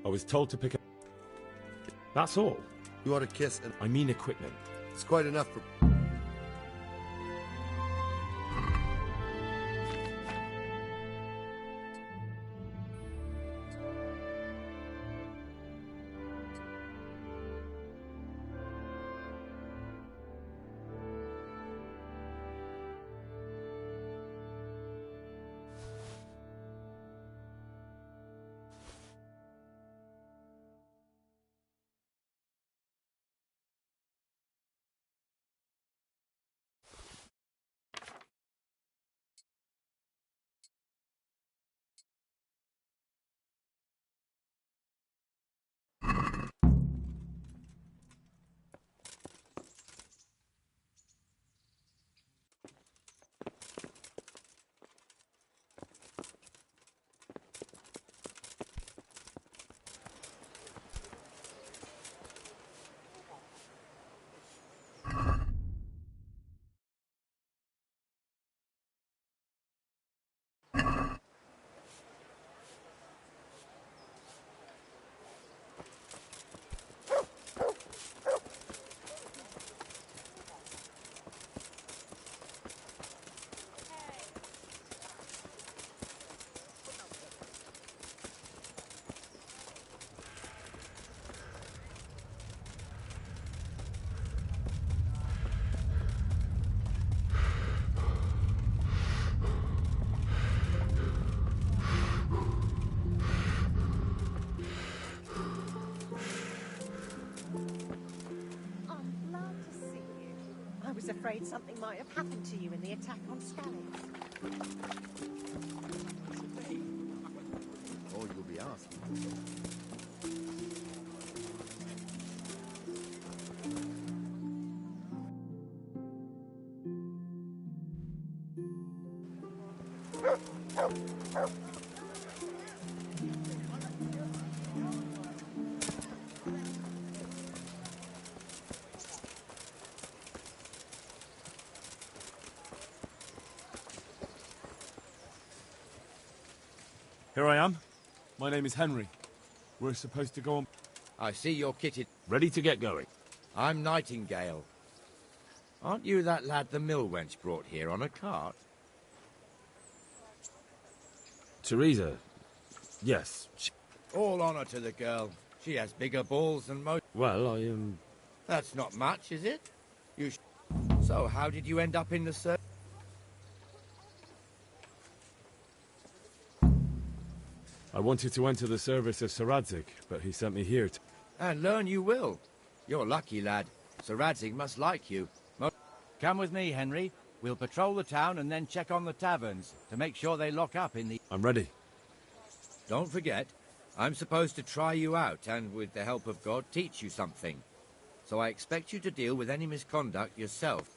I was told to pick up... That's all. You ought to kiss and... I mean equipment. It's quite enough for... Afraid something might have happened to you in the attack on Scallies. Oh, you'll be asking. Here I am. My name is Henry. We're supposed to go on... I see you're kitted. Ready to get going. I'm Nightingale. Aren't you that lad the mill wench brought here on a cart? Teresa. Yes. All honour to the girl. She has bigger balls than most... Well, I am... That's not much, is it? So, how did you end up in the service? I wanted to enter the service of Sir Radzig, but he sent me here to... And learn you will. You're lucky, lad. Sir Radzig must like you. Come with me, Henry. We'll patrol the town and then check on the taverns to make sure they lock up in the... I'm ready. Don't forget, I'm supposed to try you out and, with the help of God, teach you something. So I expect you to deal with any misconduct yourself.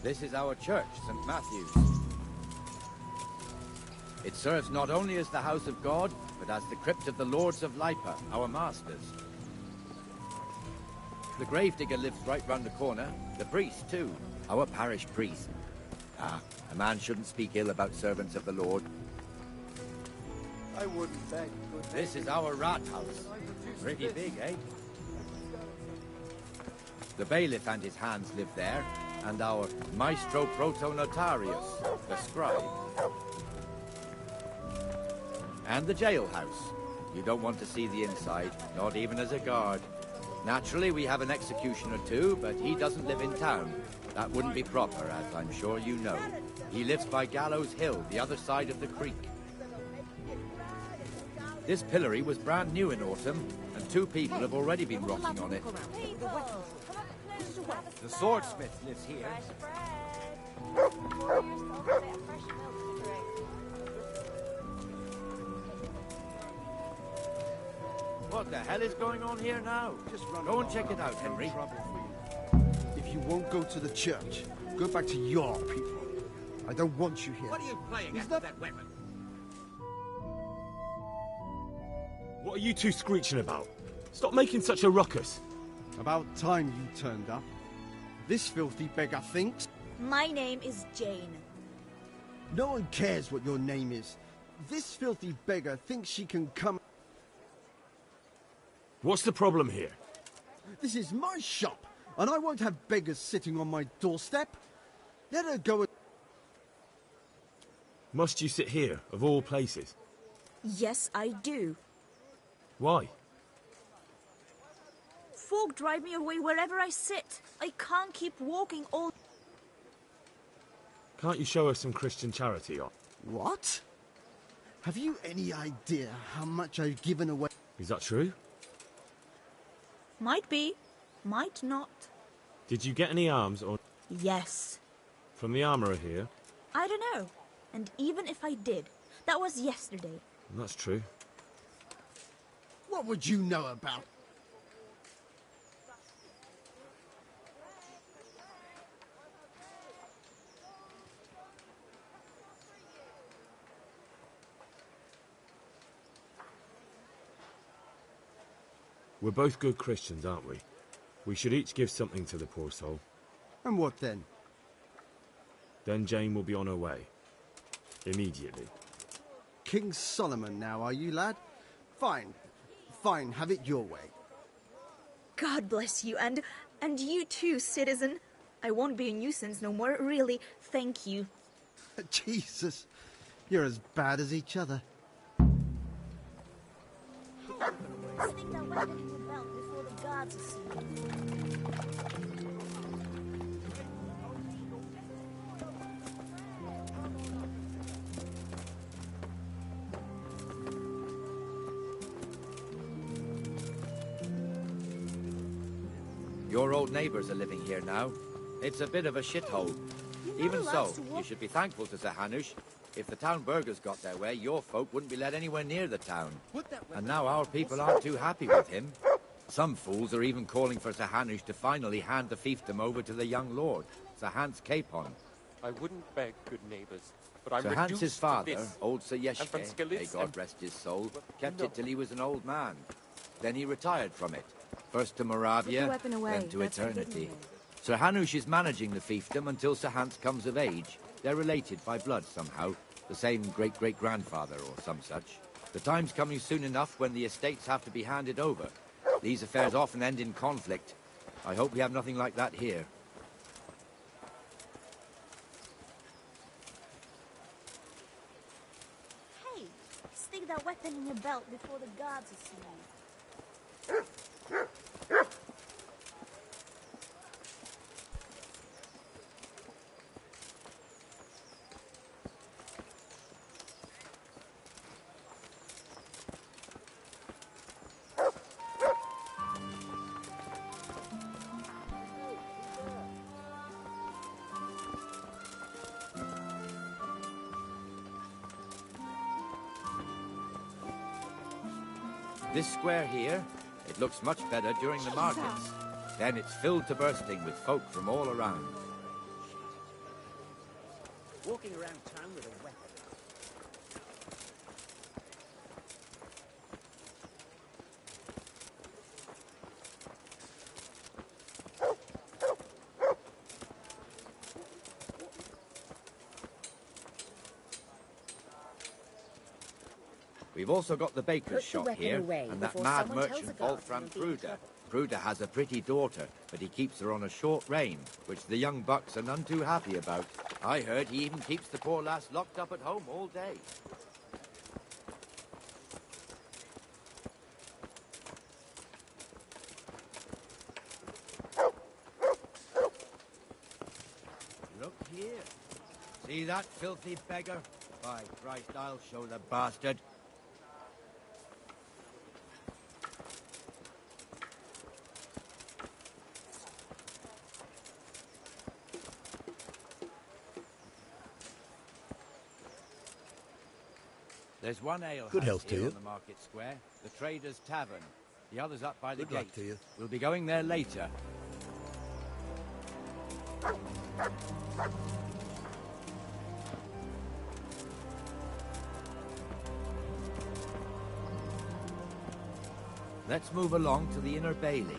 This is our church, St. Matthew's. It serves not only as the house of God, but as the crypt of the Lords of Lipa, our masters. The gravedigger lives right round the corner. The priest, too. Our parish priest. Ah, a man shouldn't speak ill about servants of the Lord. I wouldn't beg. This is our rat house. Pretty big, eh? The bailiff and his hands live there, and our maestro proto-notarius, the scribe. And the jailhouse. You don't want to see the inside, not even as a guard. Naturally, we have an executioner too, but he doesn't live in town. That wouldn't be proper, as I'm sure you know. He lives by Gallows Hill, the other side of the creek. This pillory was brand new in autumn, and 2 people have already been rotting on it. The swordsmith lives here. What the hell is going on here now? Go and check it out, Henry. If you won't go to the church, go back to your people. I don't want you here. What are you playing at with that weapon? What are you two screeching about? Stop making such a ruckus. About time you turned up. This filthy beggar thinks... My name is Jane. No one cares what your name is. This filthy beggar thinks she can come... What's the problem here? This is my shop, and I won't have beggars sitting on my doorstep. Let her go and... Must you sit here, of all places? Yes, I do. Why? Folk drive me away wherever I sit. I can't keep walking all... Can't you show us some Christian charity? Or... What? Have you any idea how much I've given away? Is that true? Might be, might not. Did you get any arms or... Yes. From the armourer here? I don't know. And even if I did, that was yesterday. That's true. What would you know about? We're both good Christians, aren't we? We should each give something to the poor soul. And what then? Then Jane will be on her way. Immediately. King Solomon now, are you, lad? Fine. Fine, have it your way. God bless you, and you too, citizen. I won't be a nuisance no more, really. Thank you. Jesus, you're as bad as each other. Stick that weapon in your belt before the gods see you. Your old neighbours are living here now. It's a bit of a shithole. Even so, you should be thankful to Sir Hanush. If the town burghers got their way, your folk wouldn't be let anywhere near the town. And now our people aren't too happy with him. Some fools are even calling for Sir Hanush to finally hand the fiefdom over to the young lord, Sir Hans Capon. I wouldn't beg, good neighbours, but I'm Sir reduced Hans's to father, this. old Sir And from Yeshke, Skalitz may God and- rest his soul, kept No. it till he was an old man. Then he retired from it, first to Moravia, Put the weapon away. then to That's eternity. forbidden. Sir Hanush is managing the fiefdom until Sir Hans comes of age. They're related by blood somehow, the same great-great-grandfather or some such. The time's coming soon enough when the estates have to be handed over. These affairs often end in conflict. I hope we have nothing like that here. Hey, stick that weapon in your belt before the gods see you. This square here, it looks much better during the markets. Then it's filled to bursting with folk from all around. Walking around town with a weapon. We've also got the baker's Put the shop weapon here, away and that before mad someone tells merchant the guards Wolfram you'll be in Pruder. trouble. Pruder has a pretty daughter, but he keeps her on a short rein, which the young bucks are none too happy about. I heard he even keeps the poor lass locked up at home all day. Look here. See that filthy beggar? By Christ, I'll show the bastard. There's one ale Good house health to here you. in the market square, the Trader's Tavern. The other's up by the Good gate. luck to you. We'll be going there later. Let's move along to the Inner Bailey.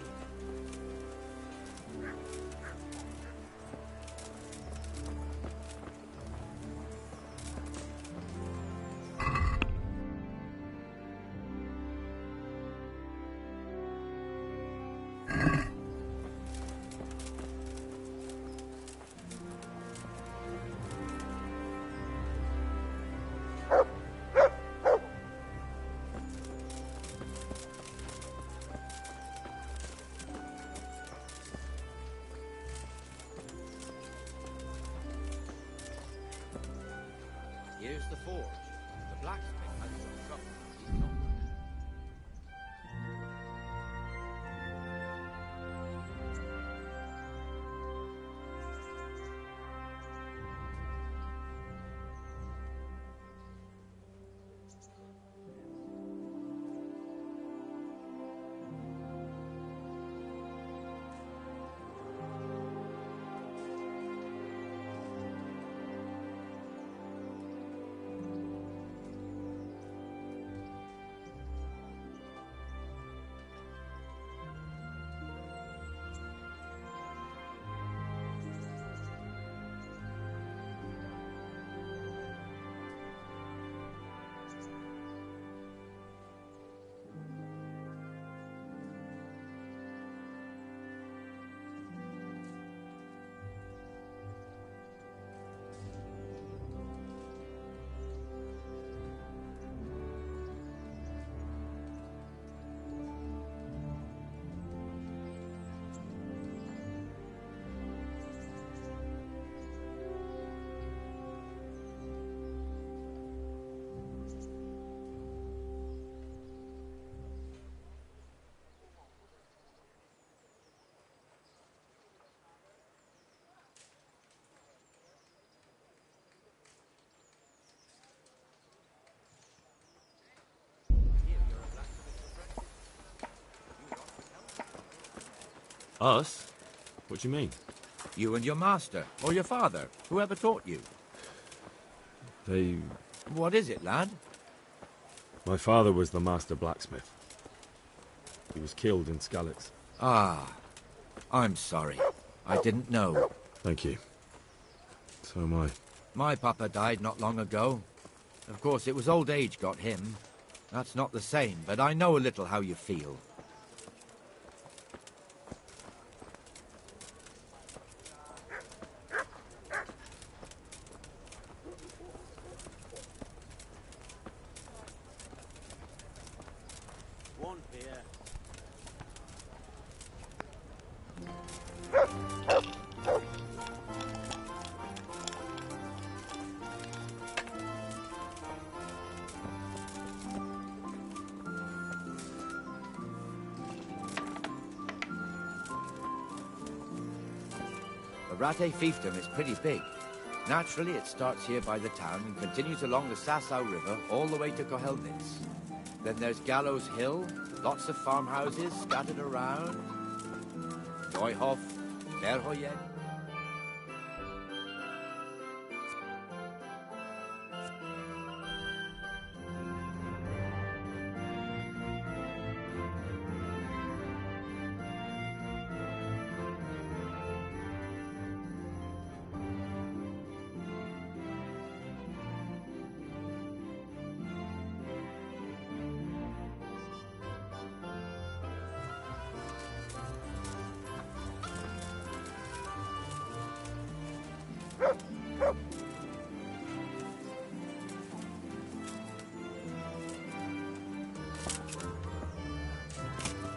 Here's the forge. The blacksmith has some trouble. He's not Us? What do you mean? You and your master, or your father, whoever taught you. They... What is it, lad? My father was the master blacksmith. He was killed in Skalitz. Ah, I'm sorry. I didn't know. Thank you. So am I. My papa died not long ago. Of course, it was old age got him. That's not the same, but I know a little how you feel. One beer. The Rate fiefdom is pretty big. Naturally, it starts here by the town and continues along the Sasau River all the way to Kohelnitz. Then there's Gallows Hill, lots of farmhouses scattered around. Neuhof, Verhoyen.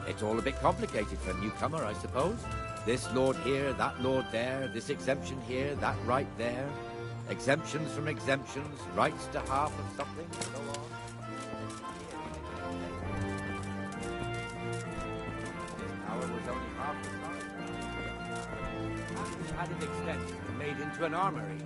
It's all a bit complicated for a newcomer, I suppose. This lord here, that lord there, this exemption here, that right there. Exemptions from exemptions, rights to half of something, and so on. This tower was only half the size. And it had it extended and made into an armory.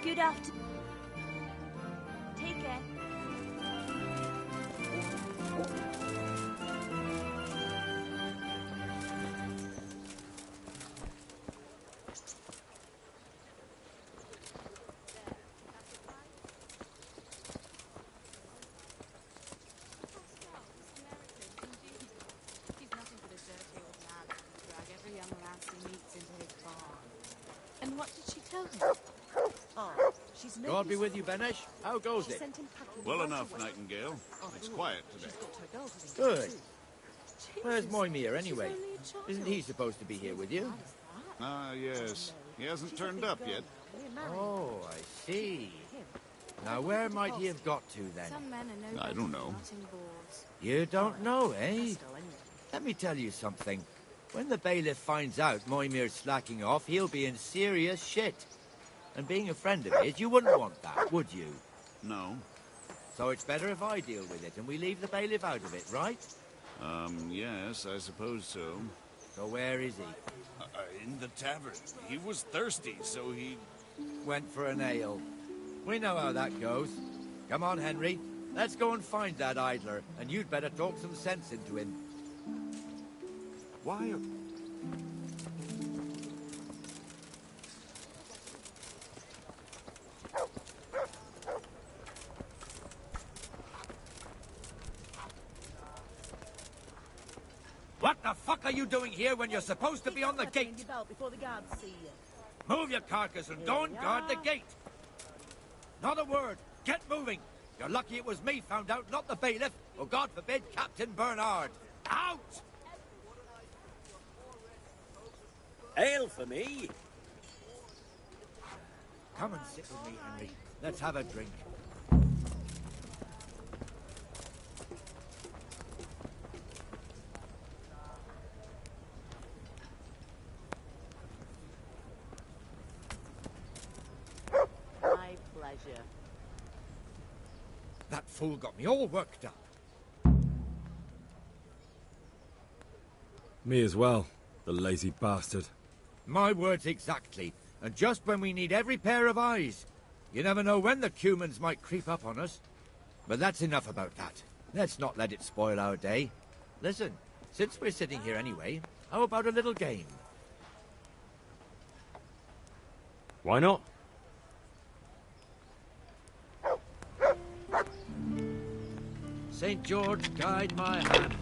Good afternoon. Take care. Oh, she's God be with you, Benesh. How goes it? sent him packing Well right enough, away. Nightingale. It's quiet today. Good. Where's Moimir anyway? Isn't he supposed to be here with you? Ah, yes. He hasn't turned up yet. Oh, I see. Now, where might he have got to then? Some men are no I better don't than know. rotting boards. You don't know, eh? Let me tell you something. When the bailiff finds out Moimir's slacking off, he'll be in serious shit. And being a friend of his, you wouldn't want that, would you? No. So it's better if I deal with it and we leave the bailiff out of it, right? Yes, I suppose so. So where is he? In the tavern. He was thirsty, so he... Went for an ale. We know how that goes. Come on, Henry. Let's go and find that idler, and you'd better talk some sense into him. Why? What the fuck are you doing here when you're supposed to be on the gate? Before the guards see you. Move your carcass and go and guard the gate. Not a word. Get moving. You're lucky it was me found out, not the bailiff, or God forbid, Captain Bernard. Out! Ale for me. Come and sit with me, Henry. Let's have a drink. My pleasure. That fool got me all worked up. Me as well, the lazy bastard. My words exactly. And just when we need every pair of eyes. You never know when the Cumans might creep up on us. But that's enough about that. Let's not let it spoil our day. Listen, since we're sitting here anyway, how about a little game? Why not? St. George, guide my hand.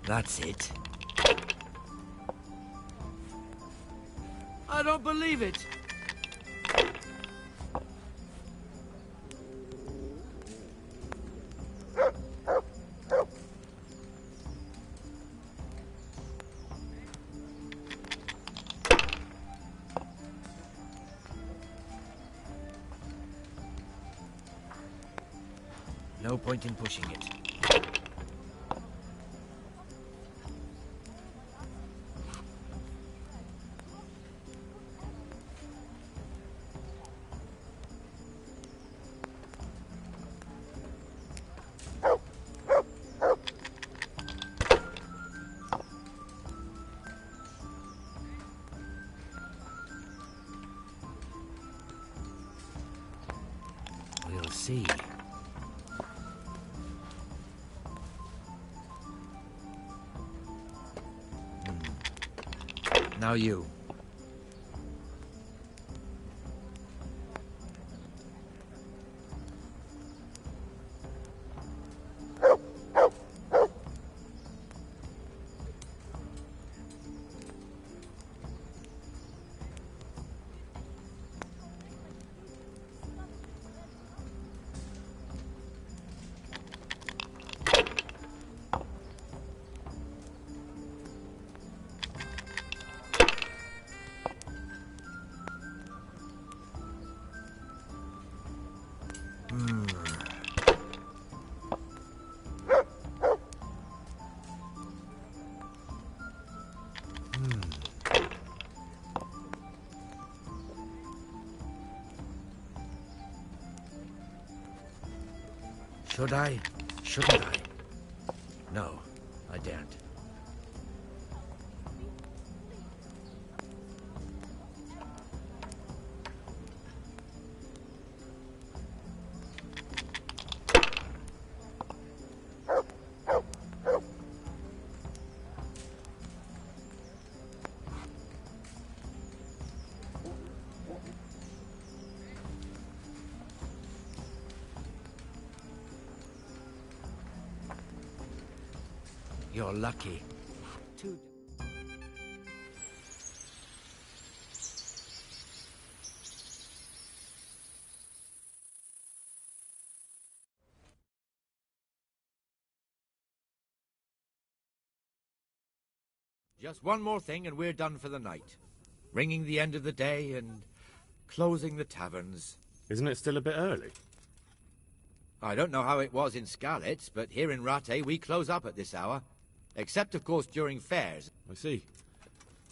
That's it. I don't believe it. No point in pushing it. We'll see. Now you. Should I? Shouldn't I? No, I daren't. You're lucky. Just one more thing and we're done for the night. Ringing the end of the day and closing the taverns. Isn't it still a bit early? I don't know how it was in Scarlet's, but here in Rattay we close up at this hour. Except, of course, during fairs. I see.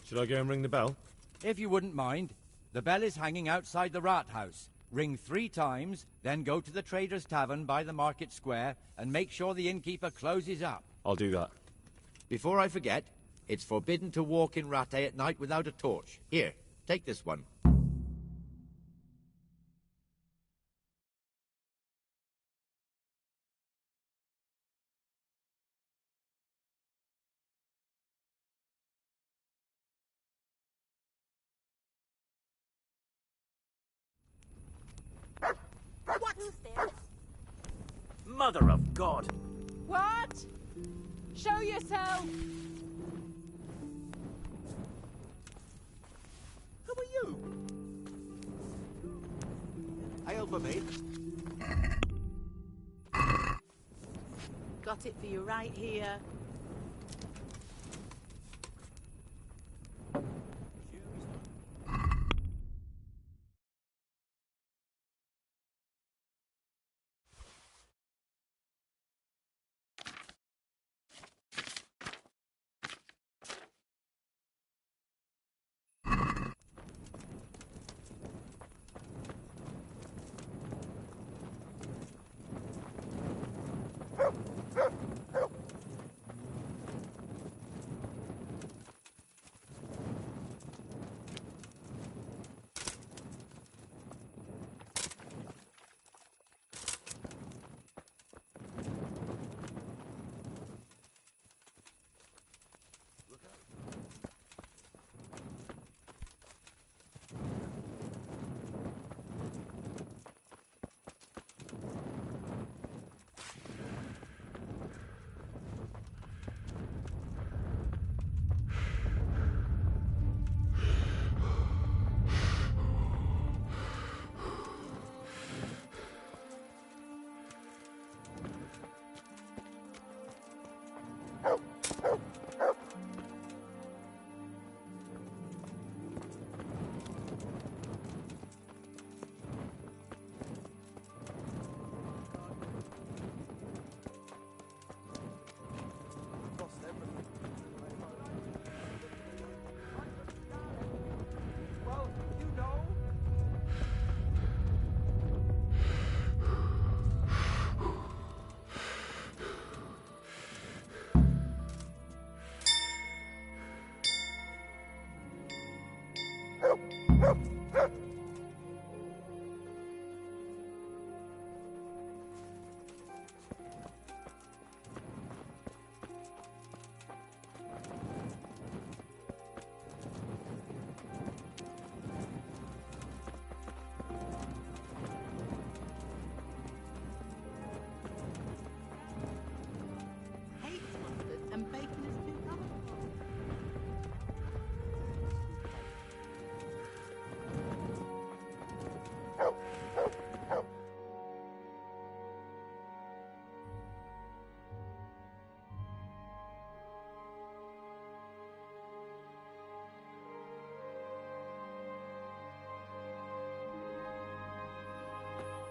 Should I go and ring the bell? If you wouldn't mind. The bell is hanging outside the Rat House. Ring 3 times, then go to the Trader's Tavern by the Market Square and make sure the innkeeper closes up. I'll do that. Before I forget, it's forbidden to walk in Rattay at night without a torch. Here, take this one. What's this? Mother of God! What? Show yourself! Who are you? Ale for me. Got it for you right here.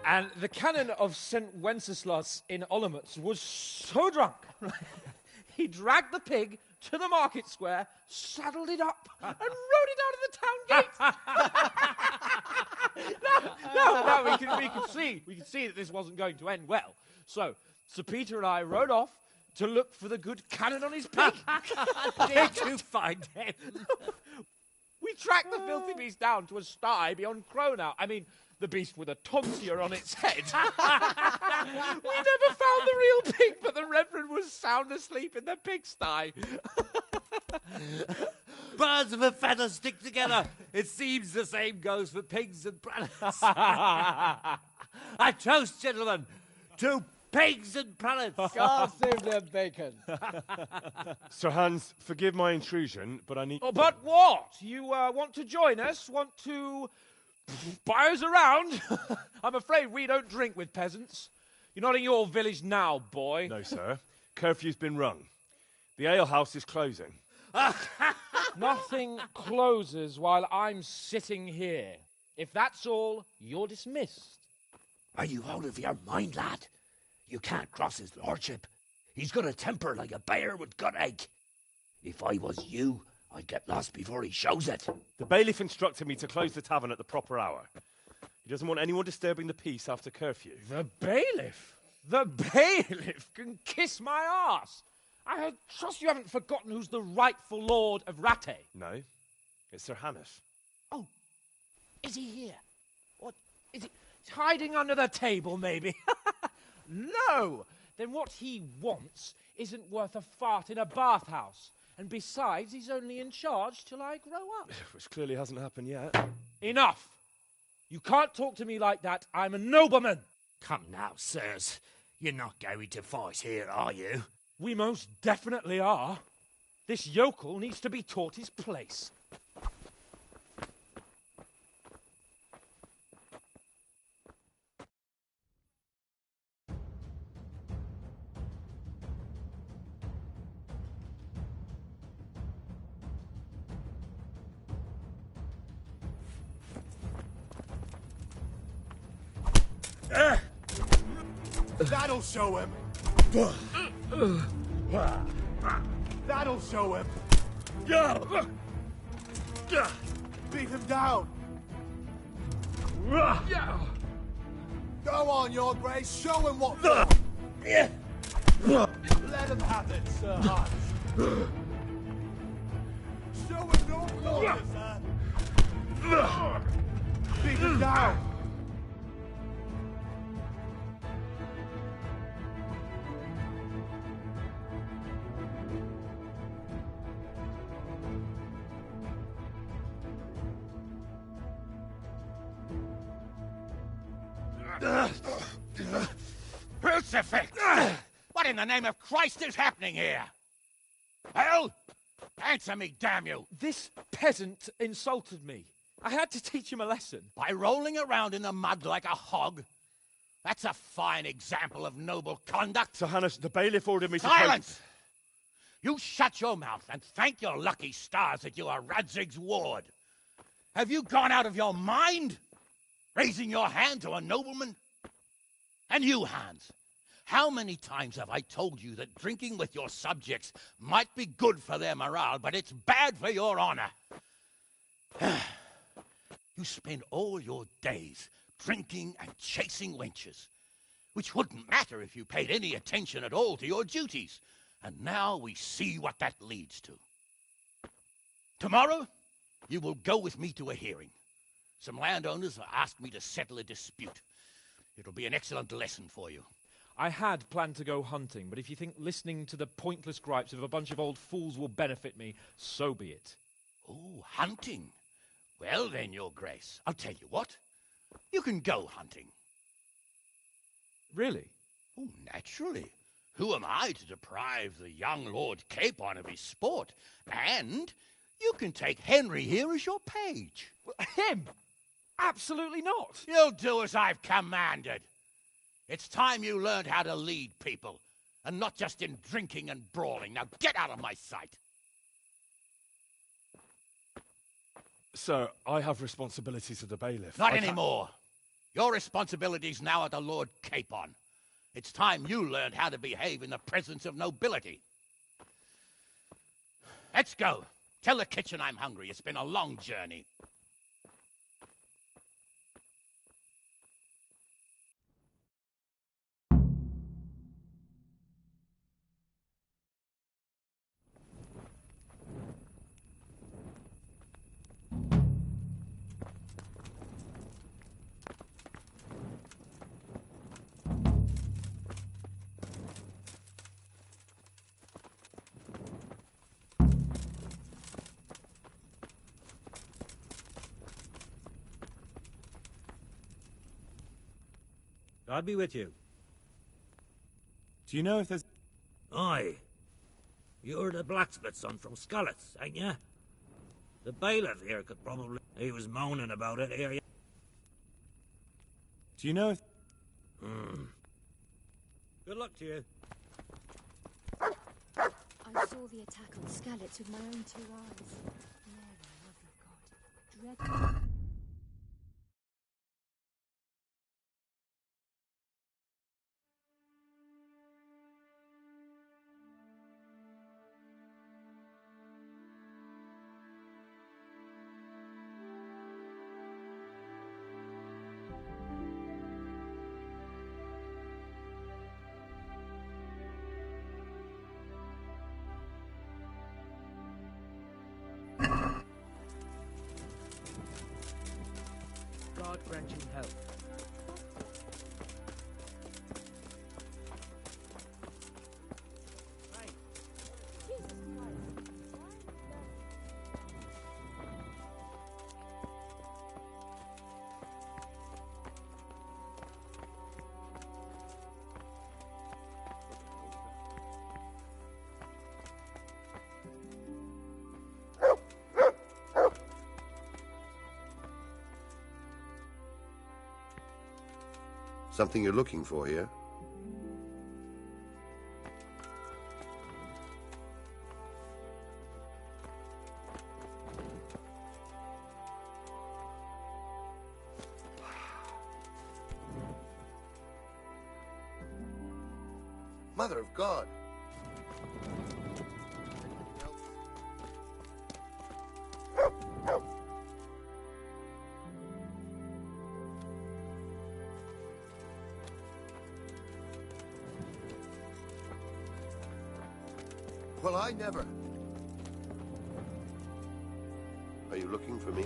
And the canon of St. Wenceslas in Olomouc was so drunk, he dragged the pig to the market square, saddled it up, and rode it out of the town gate. No, we can see that this wasn't going to end well. So, Sir Peter and I rode off to look for the good cannon on his pig. Did you find him? We tracked the filthy beast down to a sty beyond Cronau. I mean, the beast with a tonsure on its head. We never found the real pig, but the Reverend was sound asleep in the pigsty. Birds of a feather stick together. It seems the same goes for pigs and prelates. I toast, gentlemen, to pigs and prelates. God save their bacon. Sir Hans, forgive my intrusion, but I need... Oh, but what? You want to join us? Want to buy us around? I'm afraid we don't drink with peasants. You're not in your village now, boy. No, sir. Curfew's been rung. The alehouse is closing. Nothing closes while I'm sitting here. If that's all, you're dismissed. Are you out of your mind, lad? You can't cross his lordship. He's got a temper like a bear with gut ache. If I was you, I'd get lost before he shows it. The bailiff instructed me to close the tavern at the proper hour. He doesn't want anyone disturbing the peace after curfew. The bailiff? The bailiff can kiss my arse. I trust you haven't forgotten who's the rightful lord of Rattay. No, it's Sir Hannes. Oh, is he here? What, is he hiding under the table, maybe? No! Then what he wants isn't worth a fart in a bathhouse. And besides, he's only in charge till I grow up. Which clearly hasn't happened yet. Enough! You can't talk to me like that. I'm a nobleman. Come now, sirs. You're not going to fight here, are you? We most definitely are. This yokel needs to be taught his place. That'll show him. That'll show him. Beat him down. Go on, Your Grace. Show him what. Let him have it, Sir Hans. Show him no glory, sir. Beat him down. Crucifix! What in the name of Christ is happening here? Hell? Answer me, damn you! This peasant insulted me. I had to teach him a lesson. By rolling around in the mud like a hog? That's a fine example of noble conduct. Sir Hannes, the bailiff ordered me to... Silence! You shut your mouth and thank your lucky stars that you are Radzig's ward. Have you gone out of your mind? Raising your hand to a nobleman? And you, Hans, how many times have I told you that drinking with your subjects might be good for their morale, but it's bad for your honor? You spend all your days drinking and chasing wenches, which wouldn't matter if you paid any attention at all to your duties. And now we see what that leads to. Tomorrow, you will go with me to a hearing. Some landowners have asked me to settle a dispute. It'll be an excellent lesson for you. I had planned to go hunting, but if you think listening to the pointless gripes of a bunch of old fools will benefit me, so be it. Oh, hunting. Well then, Your Grace, I'll tell you what. You can go hunting. Really? Oh, naturally. Who am I to deprive the young Lord Capon of his sport? And you can take Henry here as your page. Him? Absolutely not. You'll do as I've commanded. It's time you learned how to lead people, and not just in drinking and brawling. Now get out of my sight. Sir, I have responsibilities to the bailiff. Not anymore. Your responsibilities now are the Lord Capon. It's time you learned how to behave in the presence of nobility. Let's go. Tell the kitchen I'm hungry. It's been a long journey. I'll be with you. Do you know if there's... Aye. You're the blacksmith's son from Scarlet's, ain't ya? The bailiff here could probably... He was moaning about it here. Do you know if... Good luck to you. I saw the attack on Skalitz with my own 2 eyes. Mary, lovely God. Dreadful. God-granting health. Something you're looking for here? Mother of God! Well, I never. Are you looking for me?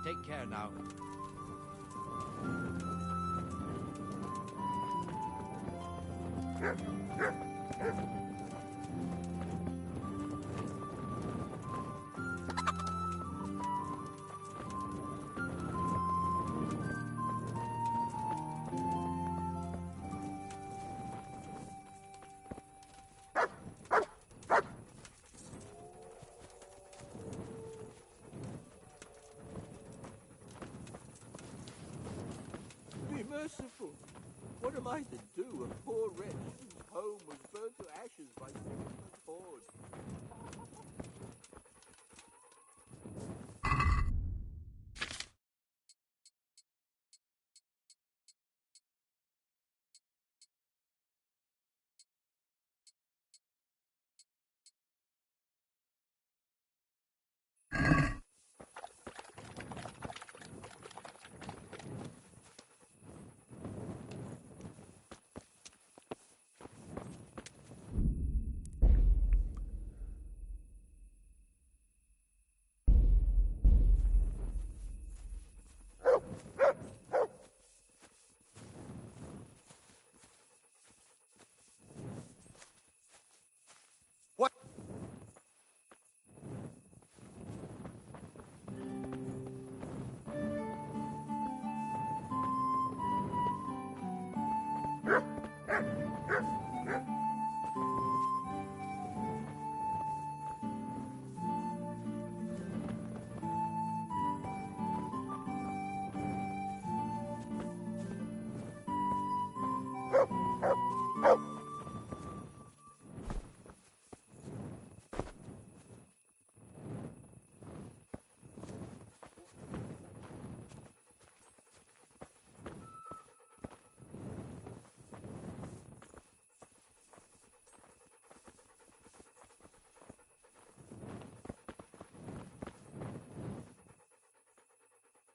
Take care now. Be merciful. What am I to do? A poor wretch whose home was burned to ashes by Sigismund's horde.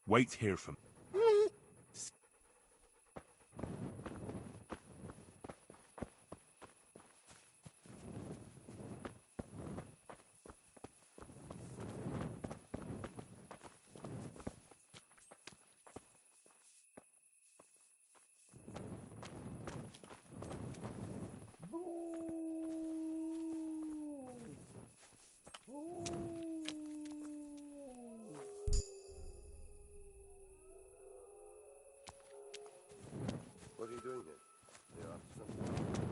Wait here for me. What are you doing here? You're up to something.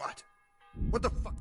What? What the fuck?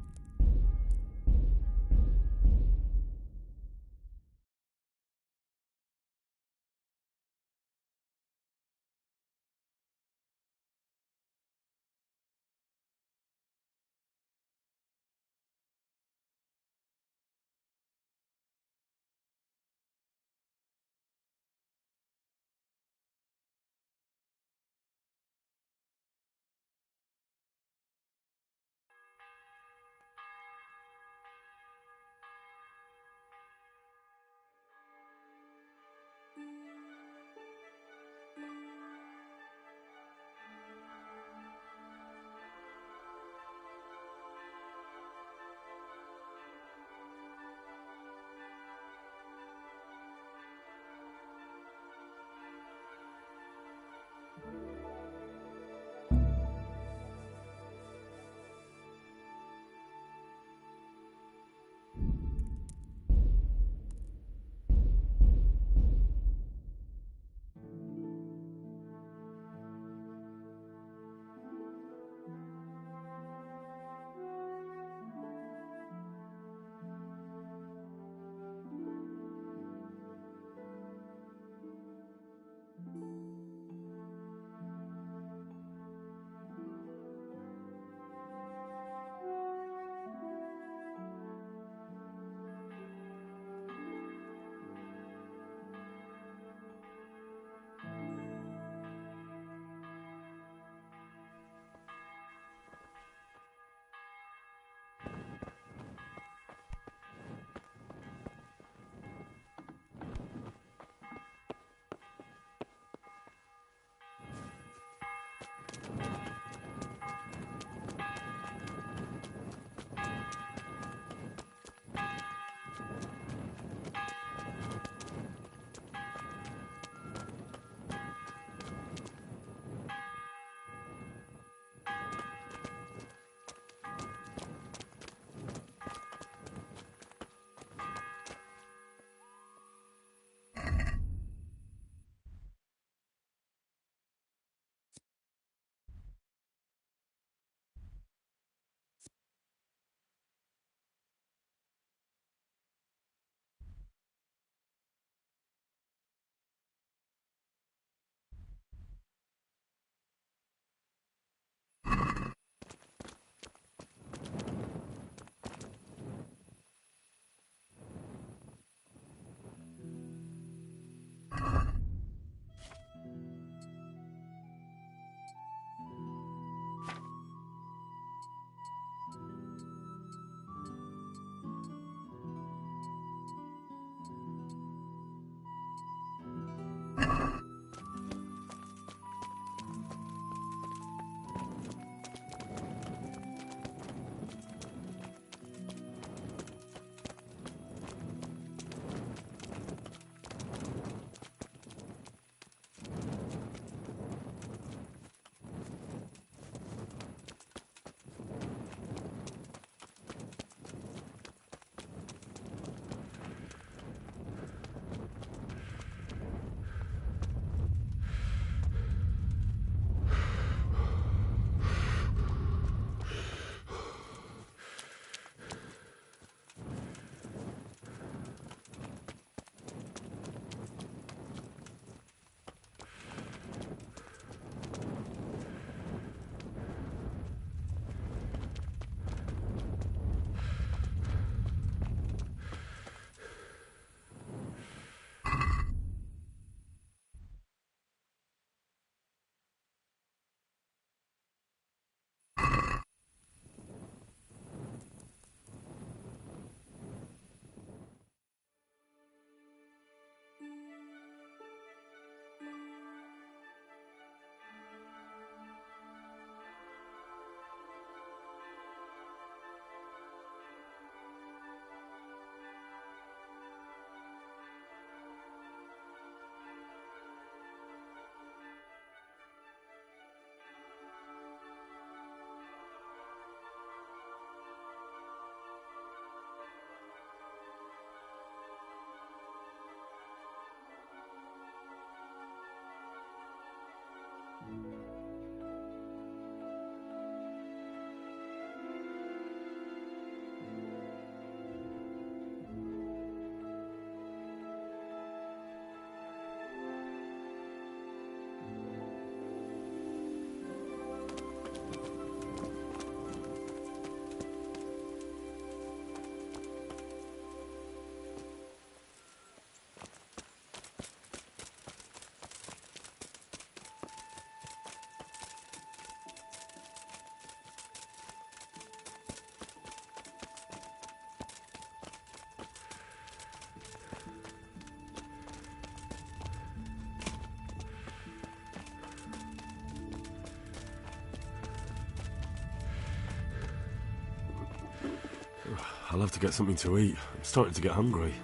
I'll have to get something to eat. I'm starting to get hungry.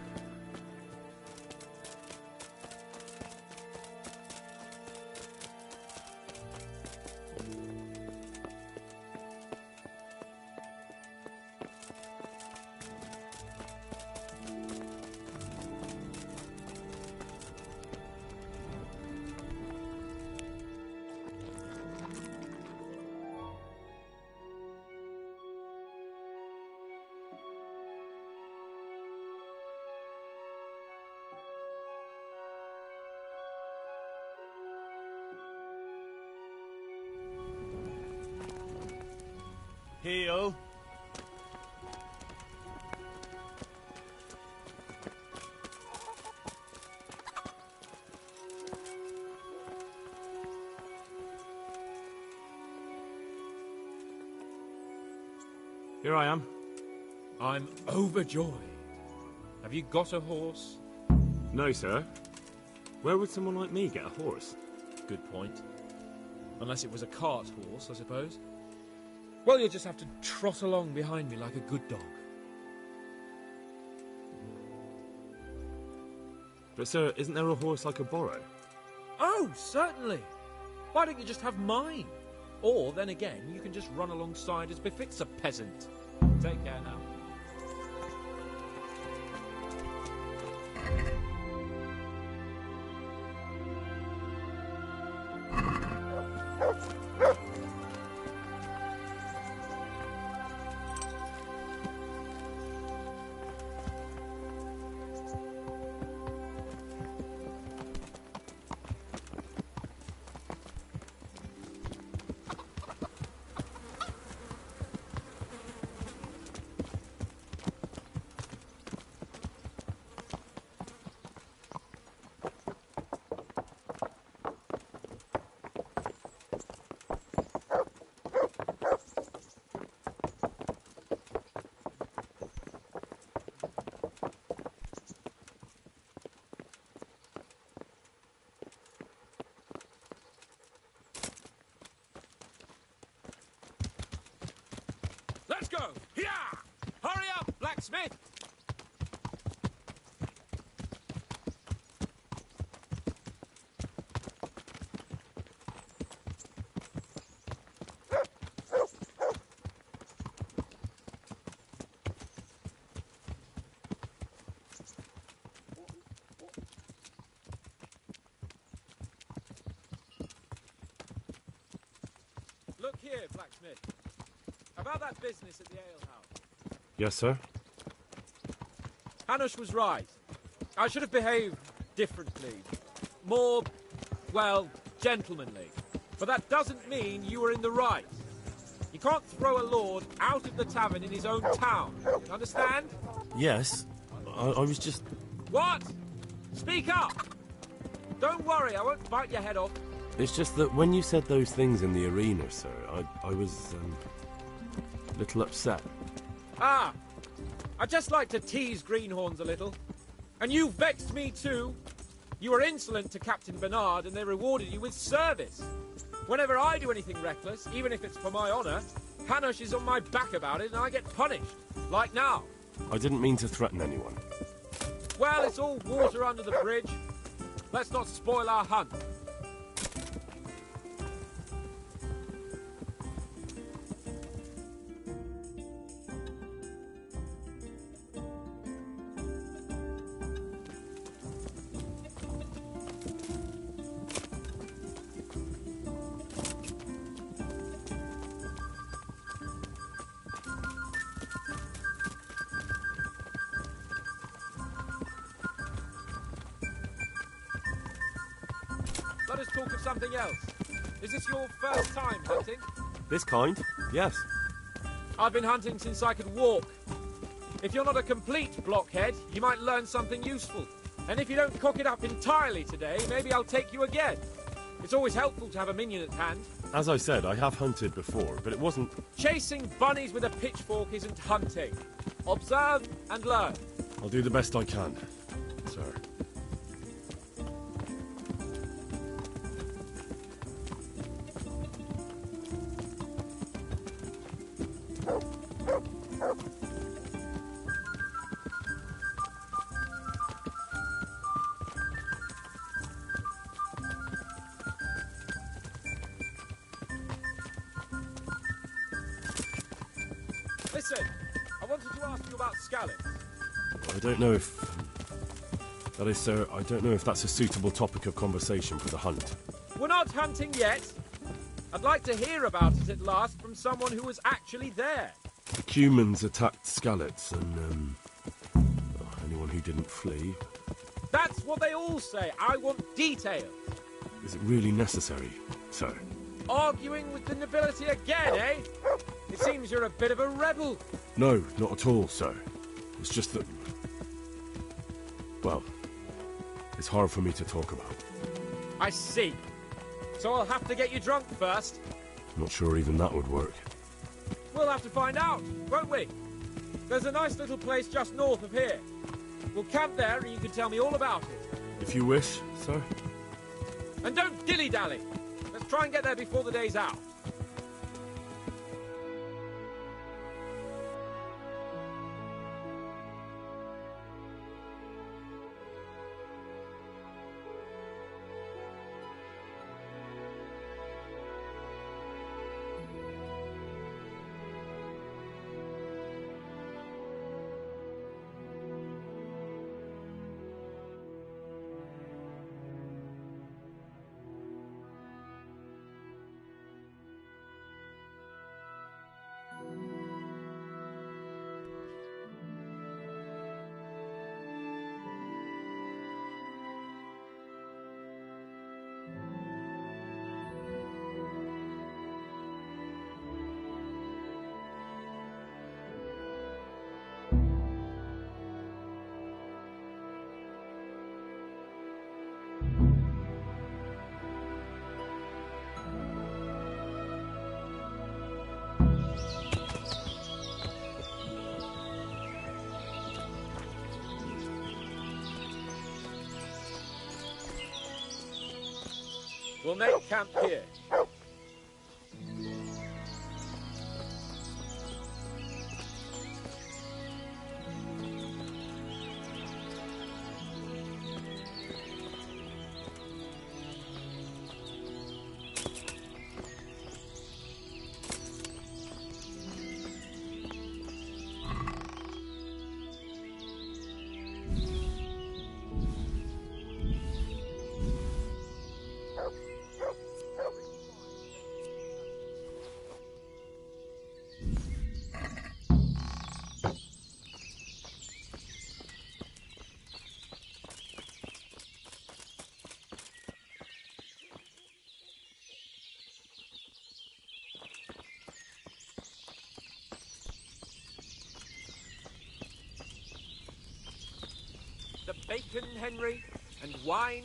Heel. Here I am. I'm overjoyed. Have you got a horse? No, sir. Where would someone like me get a horse? Good point. Unless it was a cart horse, I suppose. Well, you'll just have to trot along behind me like a good dog. But, sir, isn't there a horse I could borrow? Oh, certainly. Why don't you just have mine? Or, then again, you can just run alongside as befits a peasant. Take care now. Let's go! Yeah! Hurry up, blacksmith! Look here, blacksmith. About that business at the alehouse. Yes, sir. Hanush was right. I should have behaved differently. More, well, gentlemanly. But that doesn't mean you were in the right. You can't throw a lord out of the tavern in his own town. Understand? Yes. I was just... What? Speak up! Don't worry, I won't bite your head off. It's just that when you said those things in the arena, sir, I was, a little upset. Ah! I just like to tease greenhorns a little. And you vexed me too. You were insolent to Captain Bernard and they rewarded you with service. Whenever I do anything reckless, even if it's for my honour, Hanush is on my back about it and I get punished. Like now. I didn't mean to threaten anyone. Well, it's all water under the bridge. Let's not spoil our hunt. Let us talk of something else. Is this your first time hunting? This kind? Yes. I've been hunting since I could walk. If you're not a complete blockhead, you might learn something useful. And if you don't cock it up entirely today, maybe I'll take you again. It's always helpful to have a minion at hand. As I said, I have hunted before, but it wasn't... Chasing bunnies with a pitchfork isn't hunting. Observe and learn. I'll do the best I can, sir. Listen, I wanted to ask you about scallops. I don't know if... that is, sir, I don't know if that's a suitable topic of conversation for the hunt. We're not hunting yet. I'd like to hear about it at last from someone who was actually there. The Cumans attacked Skallets and, anyone who didn't flee. That's what they all say. I want details. Is it really necessary, sir? Arguing with the nobility again, eh? It seems you're a bit of a rebel. No, not at all, sir. It's just that... well, it's hard for me to talk about. I see. So I'll have to get you drunk first. Not sure even that would work. We'll have to find out, won't we? There's a nice little place just north of here. We'll camp there and you can tell me all about it. If you wish, sir. And don't dilly-dally. Let's try and get there before the day's out. We'll make camp here. The bacon, Henry, and wine.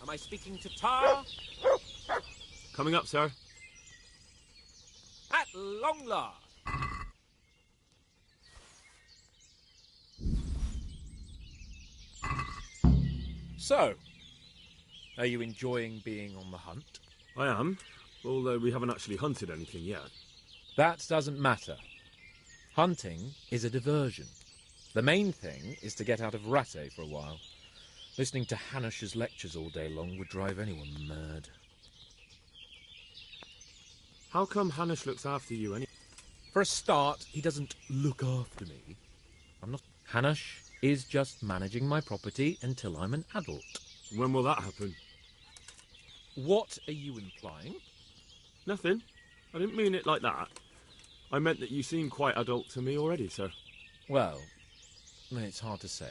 Am I speaking to Tar? Coming up, sir. At long last. So, are you enjoying being on the hunt? I am, although we haven't actually hunted anything yet. That doesn't matter. Hunting is a diversion. The main thing is to get out of Rattay for a while. Listening to Hanush's lectures all day long would drive anyone mad. How come Hanush looks after you anyway? For a start, he doesn't look after me. I'm not... Hanush is just managing my property until I'm an adult. When will that happen? What are you implying? Nothing. I didn't mean it like that. I meant that you seem quite adult to me already, sir. Well, it's hard to say.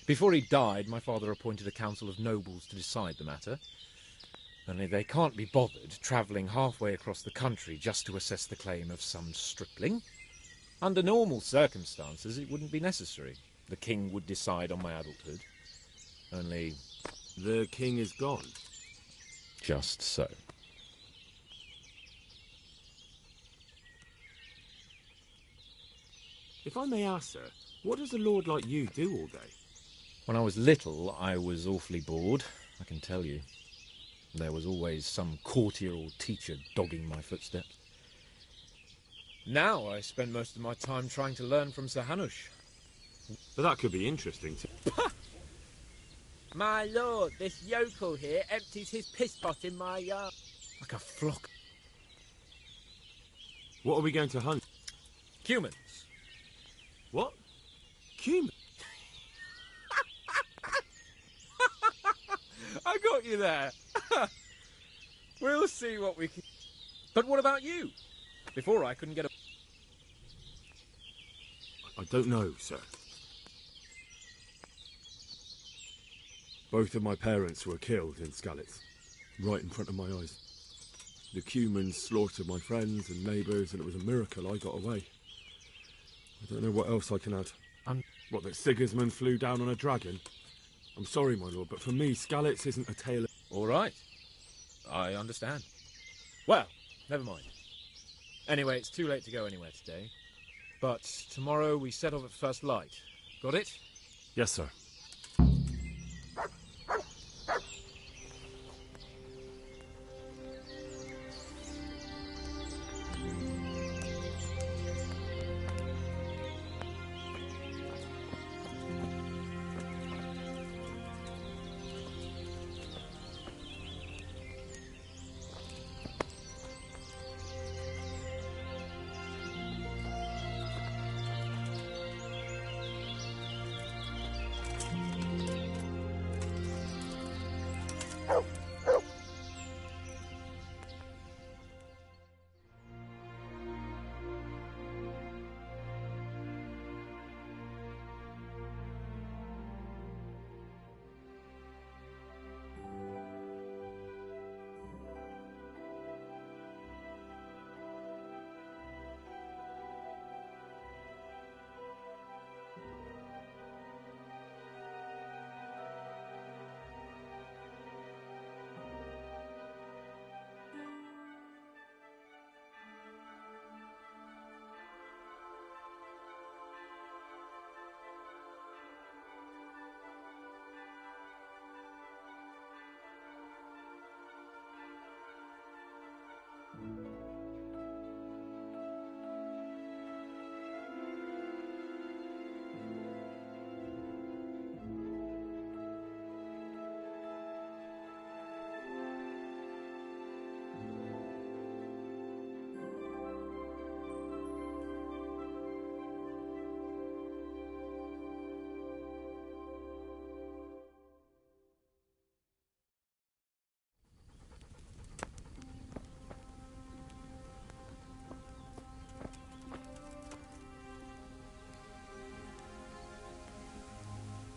Before he died, my father appointed a council of nobles to decide the matter. Only they can't be bothered travelling halfway across the country just to assess the claim of some stripling. Under normal circumstances, it wouldn't be necessary. The king would decide on my adulthood. Only... The king is gone. Just so. If I may ask, sir, what does a lord like you do all day? When I was little, I was awfully bored, I can tell you. There was always some courtier or teacher dogging my footsteps. Now I spend most of my time trying to learn from Sir Hanush. But that could be interesting too. My lord, this yokel here empties his piss pot in my yard. Like a flock. What are we going to hunt? Humans. What? Human? I got you there. We'll see what we can... But what about you? Before I couldn't get a... I don't know, sir. Both of my parents were killed in Skalitz, right in front of my eyes. The humans slaughtered my friends and neighbours, and it was a miracle I got away. I don't know what else I can add. What, that Sigismund flew down on a dragon? I'm sorry, my lord, but for me, Skalitz isn't a tale of... All right. I understand. Well, never mind. Anyway, it's too late to go anywhere today. But tomorrow we set off at first light. Got it? Yes, sir.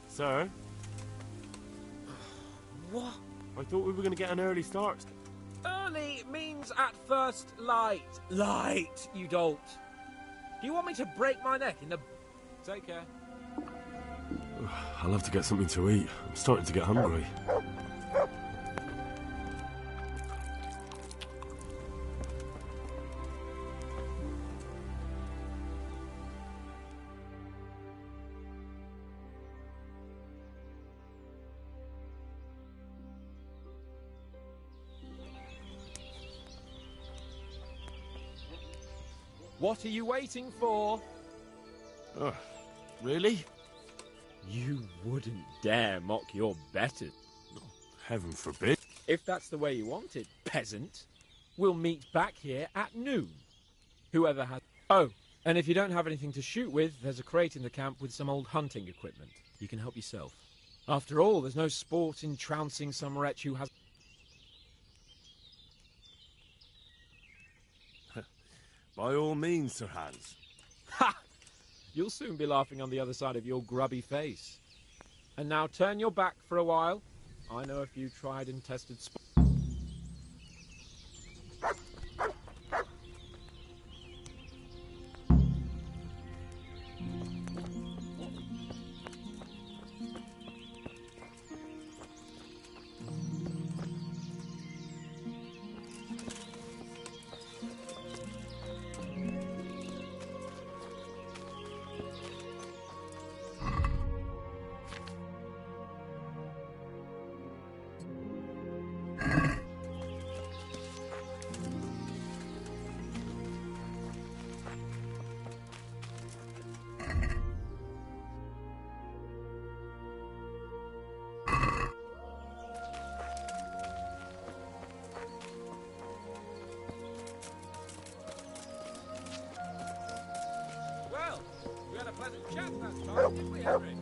Sir? What? I thought we were going to get an early start. Early means at first light. Light, you dolt. Do you want me to break my neck in the... Take care. I'll have to get something to eat. I'm starting to get hungry. What are you waiting for? Really? You wouldn't dare mock your betters. Heaven forbid. If that's the way you want it, peasant, we'll meet back here at noon. Whoever has... Oh, and if you don't have anything to shoot with, there's a crate in the camp with some old hunting equipment. You can help yourself. After all, there's no sport in trouncing some wretch who has... By all means, Sir Hans. Ha! You'll soon be laughing on the other side of your grubby face. And now turn your back for a while. I know a few tried and tested spots. pleasant chat last time, didn't we, Henry?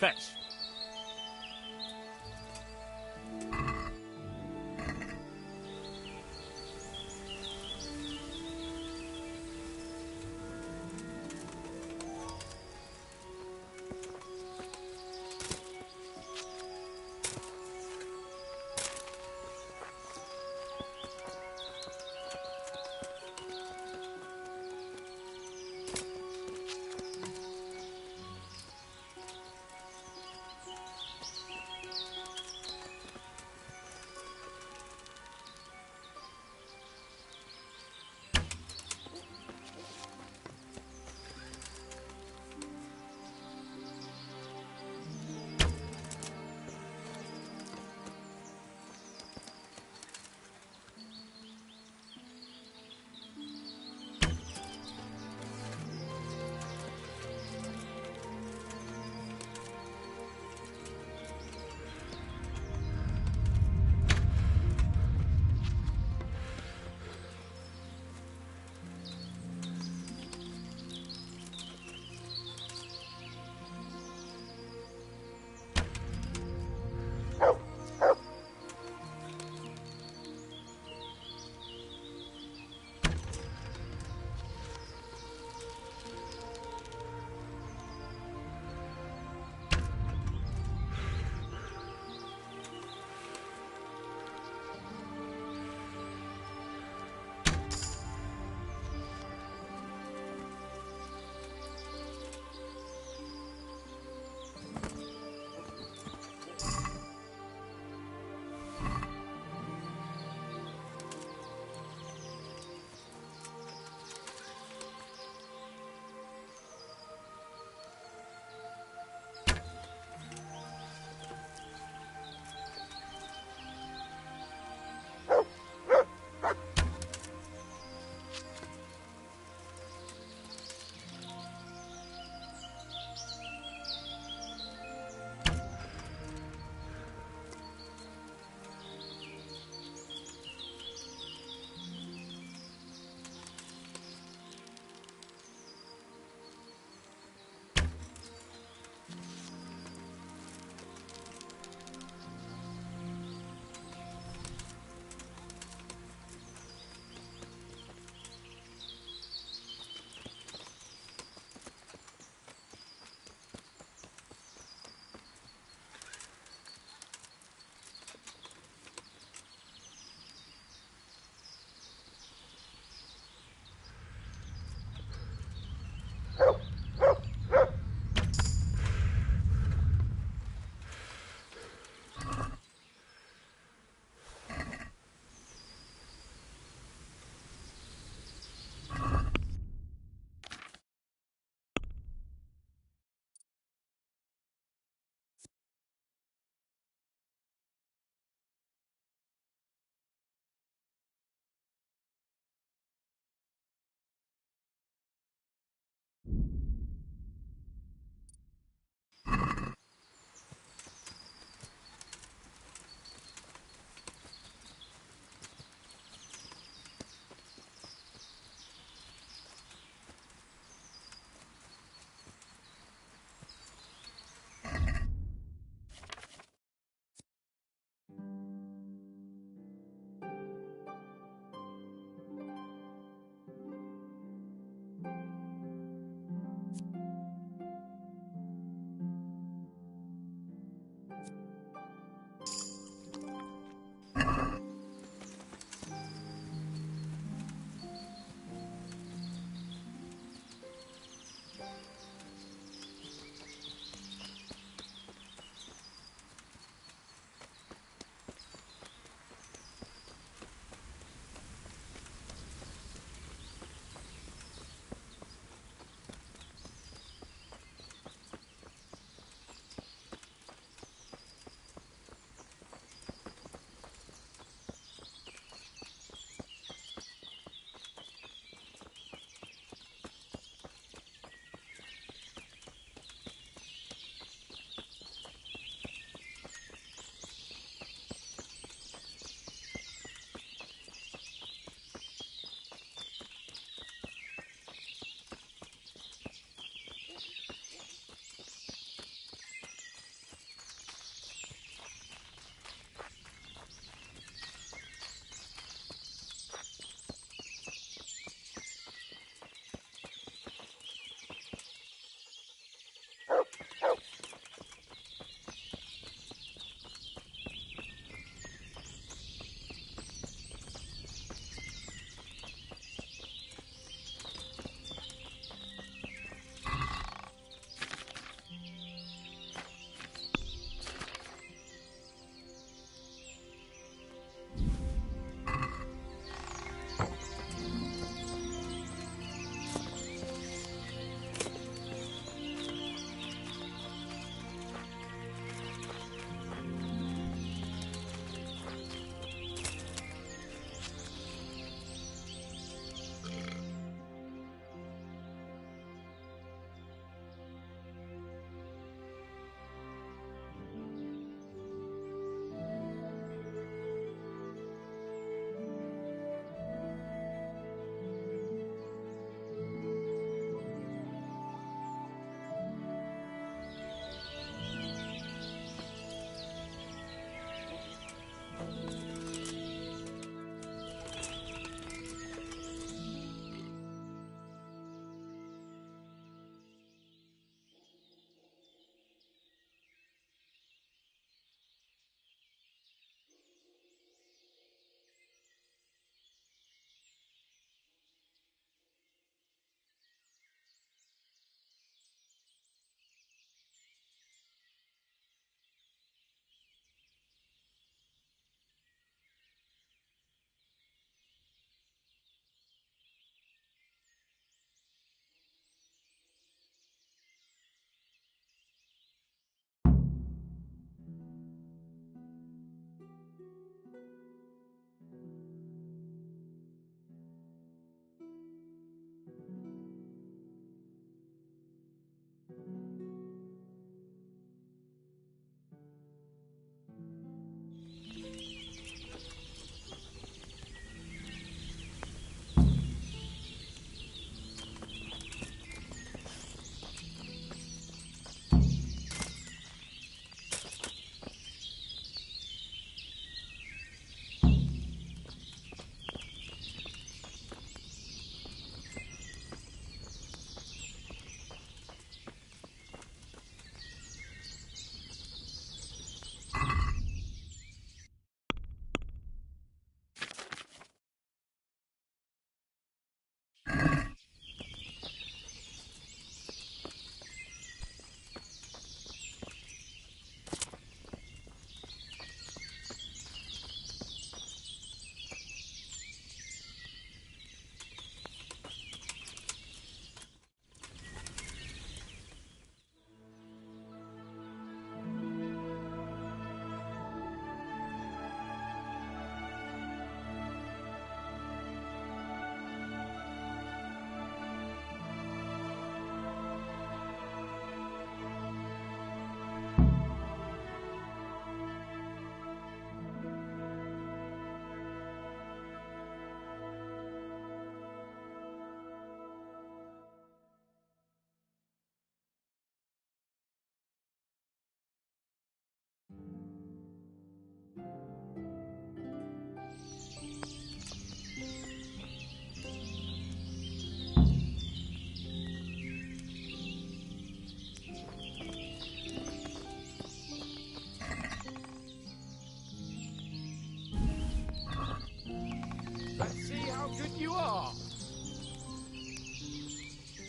Fetch.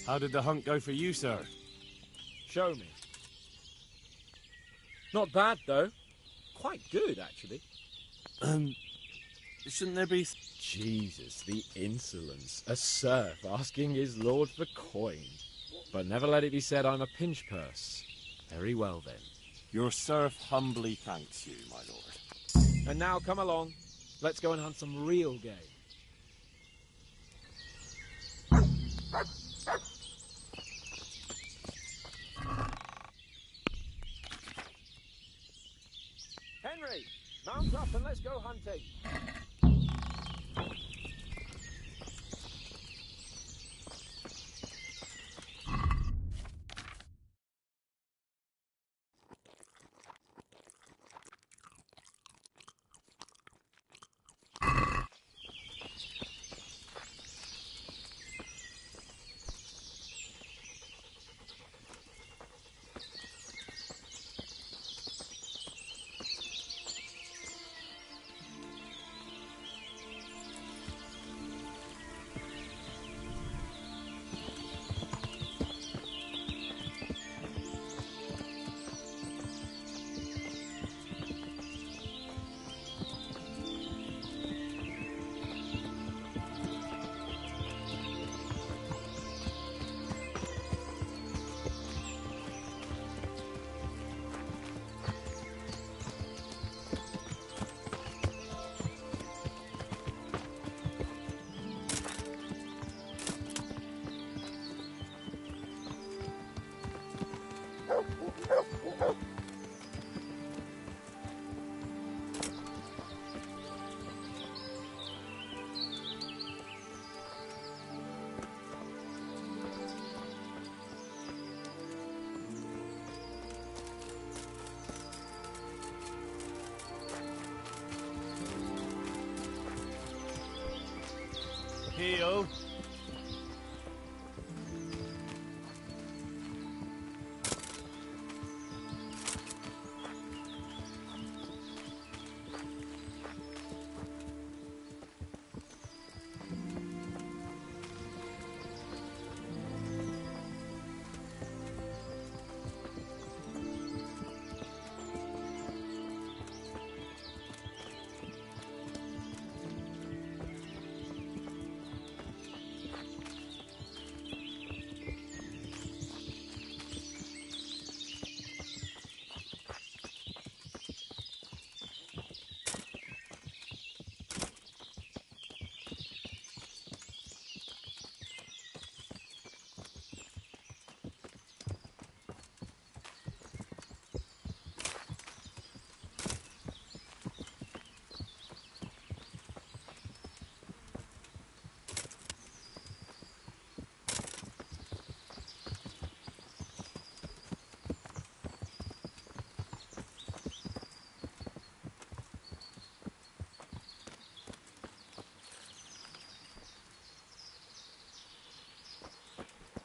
How did the hunt go for you, sir? Show me. Not bad, though. Quite good, actually. Shouldn't there be... Jesus, the insolence. A serf asking his lord for coin. But never let it be said I'm a pinch purse. Very well, then. Your serf humbly thanks you, my lord. And now come along. Let's go and hunt some real game. Henry, mount up and let's go hunting. Heel.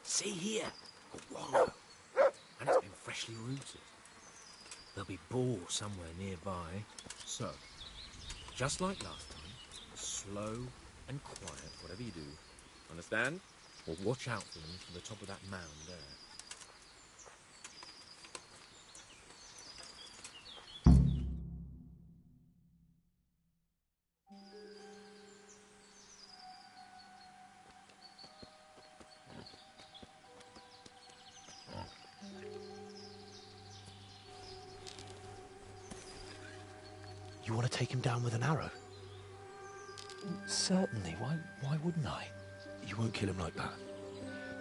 See here, a wallow, and it's been freshly rooted. There'll be boar somewhere nearby. So, just like last time, slow and quiet, whatever you do. Understand? Or watch out for them from the top of that mound there. You want to take him down with an arrow? Certainly. Why wouldn't I? You won't kill him like that.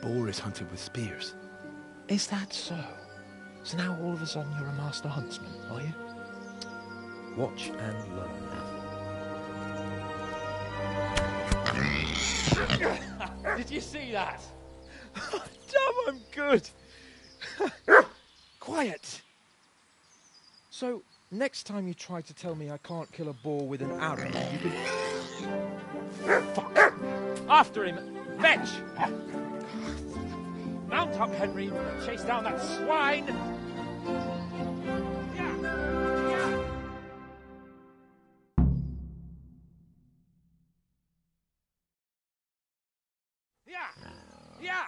Boar is hunted with spears. Is that so? So now all of a sudden you're a master huntsman, are you? Watch and learn. Did you see that? Damn, I'm good. Quiet. So, next time you try to tell me I can't kill a boar with an arrow, you can... Fuck! After him! Fetch! Mount up, Henry, and chase down that swine! Yeah!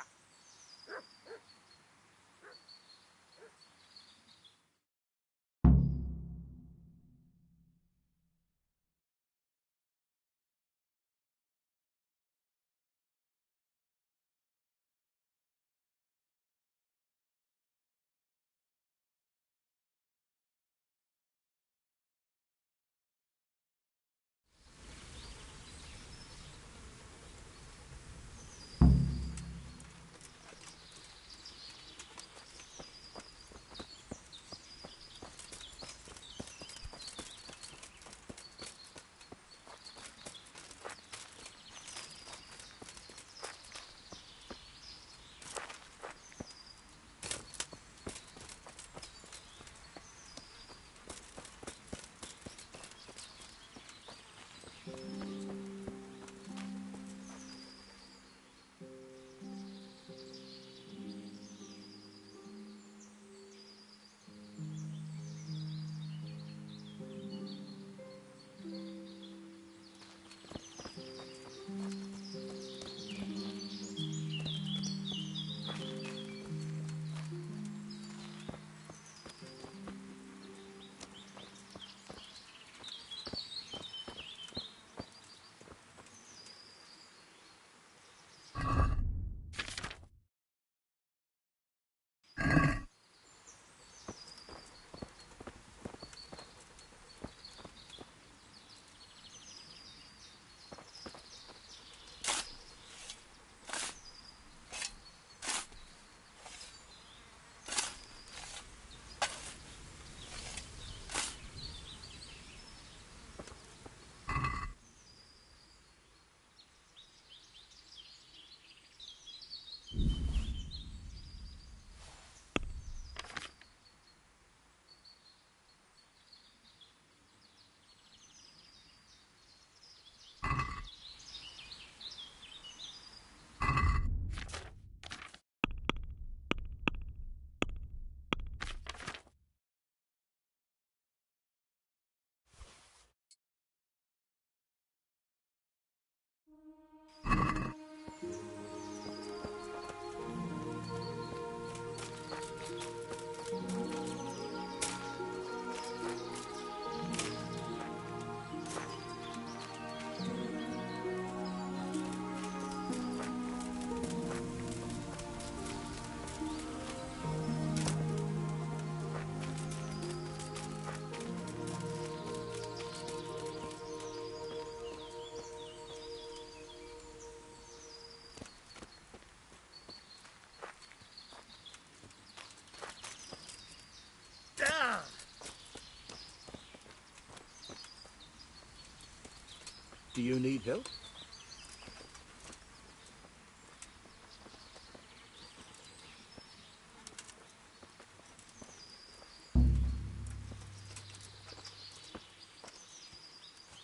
Do you need help?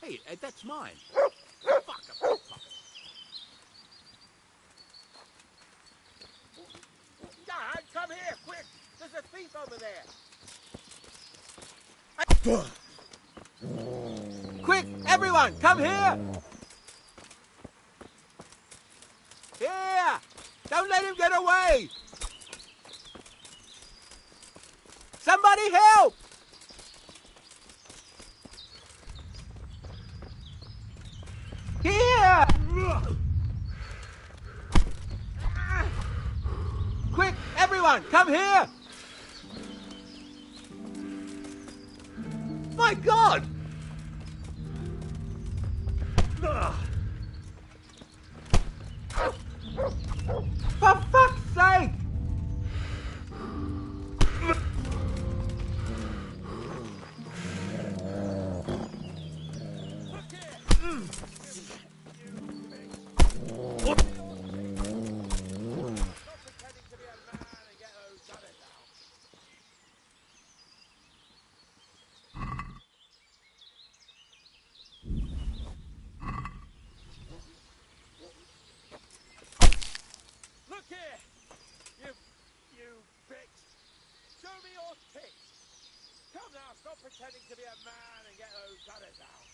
Hey, that's mine. Fuck. Dad, come here, quick! There's a thief over there! Quick, everyone, come here! Here! Don't let him get away! Somebody help! Here! Quick, everyone, come here! My God! For fuck's sake! Look here! You bitch! Show me your tits! Come now, stop pretending to be a man and get those gunners out!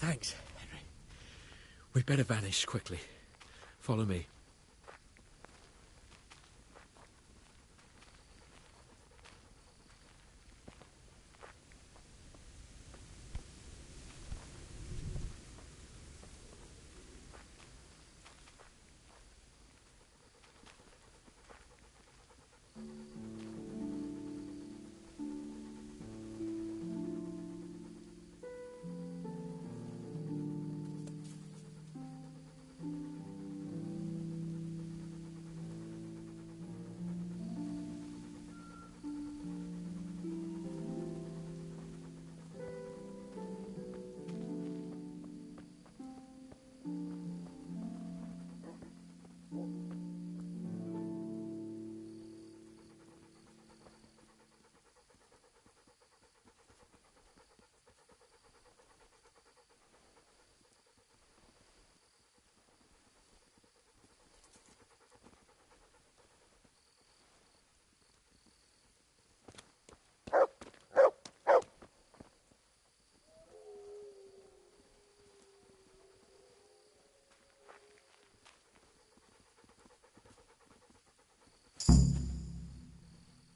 Thanks, Henry. We'd better vanish quickly. Follow me.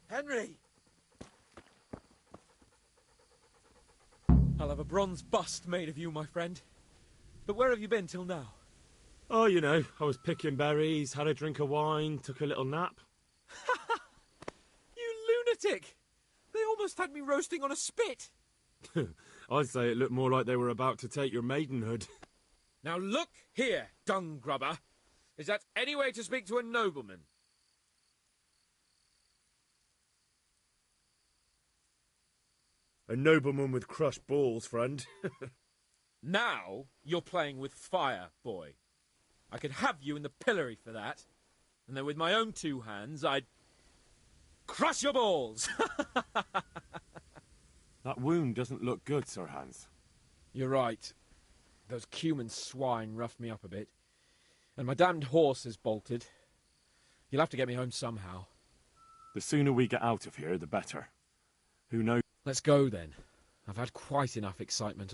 Henry! I'll have a bronze bust made of you, my friend. But where have you been till now? Oh, you know, I was picking berries, had a drink of wine, took a little nap. You lunatic! They almost had me roasting on a spit. I'd say it looked more like they were about to take your maidenhood. Now look here, dung grubber. Is that any way to speak to a nobleman? A nobleman with crushed balls, friend. Now you're playing with fire, boy. I could have you in the pillory for that. And then with my own two hands, I'd crush your balls. That wound doesn't look good, Sir Hans. You're right. Those cumin swine roughed me up a bit. And my damned horse is bolted. You'll have to get me home somehow. The sooner we get out of here, the better. Who knows? Let's go, then. I've had quite enough excitement.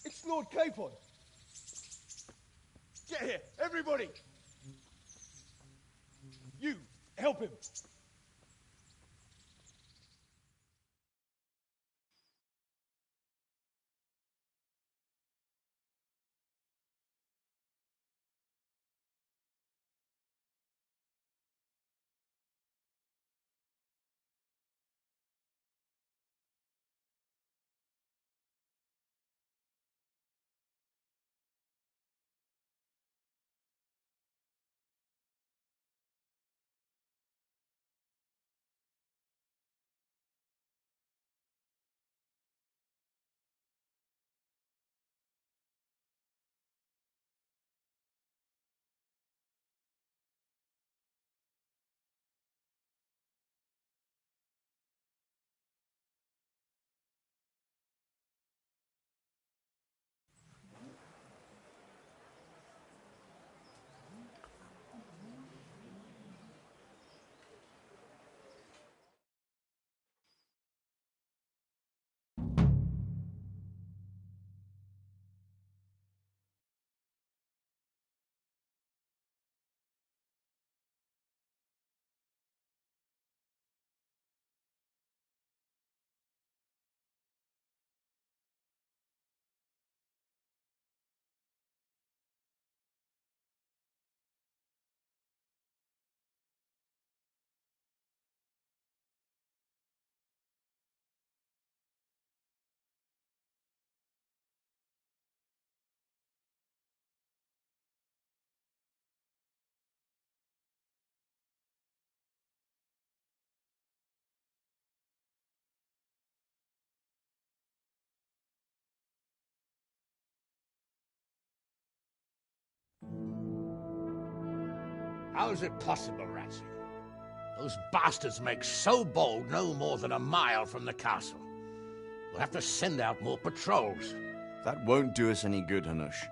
It's Lord Capon. Get here, everybody. You, help him. How is it possible, Ratsy? Those bastards make so bold no more than a mile from the castle. We'll have to send out more patrols. That won't do us any good, Hanush.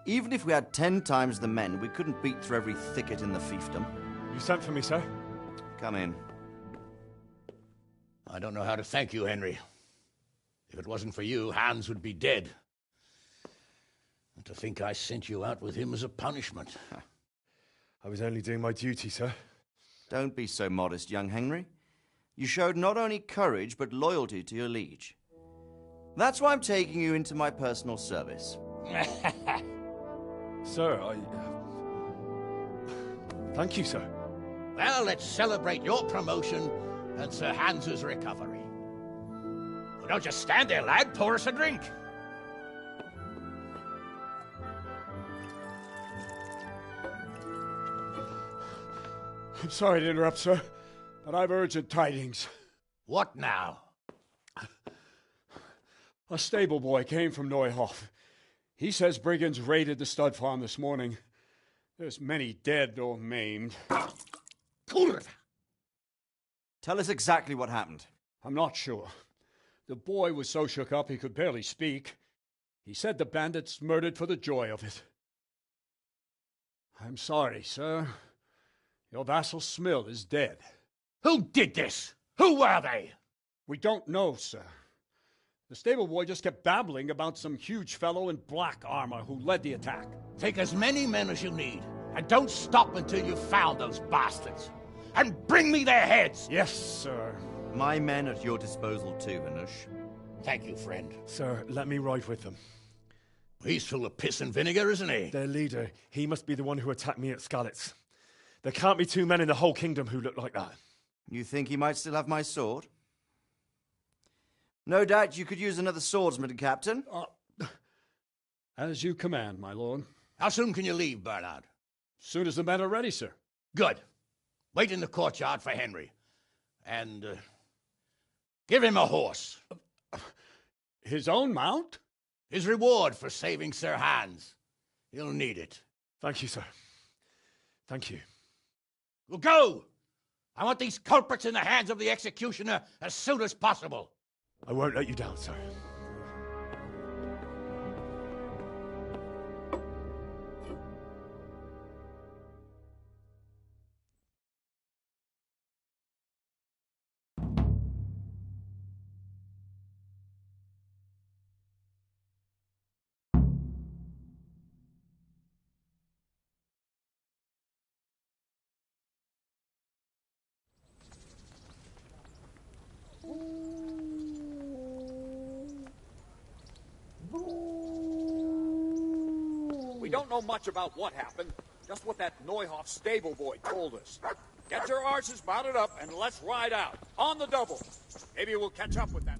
Even if we had 10 times the men, we couldn't beat through every thicket in the fiefdom. You sent for me, sir? Come in. I don't know how to thank you, Henry. If it wasn't for you, Hans would be dead. And to think I sent you out with him as a punishment. I was only doing my duty, sir. Don't be so modest, young Henry. You showed not only courage, but loyalty to your liege. That's why I'm taking you into my personal service. Sir, thank you, sir. Well, let's celebrate your promotion and Sir Hans's recovery. Well, don't just stand there, lad. Pour us a drink. I'm sorry to interrupt, sir, but I've urgent tidings. What now? A stable boy came from Neuhof. He says brigands raided the stud farm this morning. There's many dead or maimed. Tell us exactly what happened. I'm not sure. The boy was so shook up he could barely speak. He said the bandits murdered for the joy of it. I'm sorry, sir. Your vassal Smill is dead. Who did this? Who were they? We don't know, sir. The stable boy just kept babbling about some huge fellow in black armor who led the attack. Take as many men as you need, and don't stop until you've found those bastards. And bring me their heads! Yes, sir. My men at your disposal too, Hanush. Thank you, friend. Sir, let me ride with them. He's full of piss and vinegar, isn't he? Their leader, he must be the one who attacked me at Skalitz. There can't be 2 men in the whole kingdom who look like that. You think he might still have my sword? No doubt you could use another swordsman, Captain. As you command, my lord. How soon can you leave, Bernard? Soon as the men are ready, sir. Good. Wait in the courtyard for Henry. And give him a horse. His own mount? His reward for saving Sir Hans. He'll need it. Thank you, sir. Thank you. Well, go! I want these culprits in the hands of the executioner as soon as possible. I won't let you down, sir. We don't know much about what happened, just what that Neuhof stable boy told us. Get your horses mounted up and let's ride out, on the double. Maybe we'll catch up with that.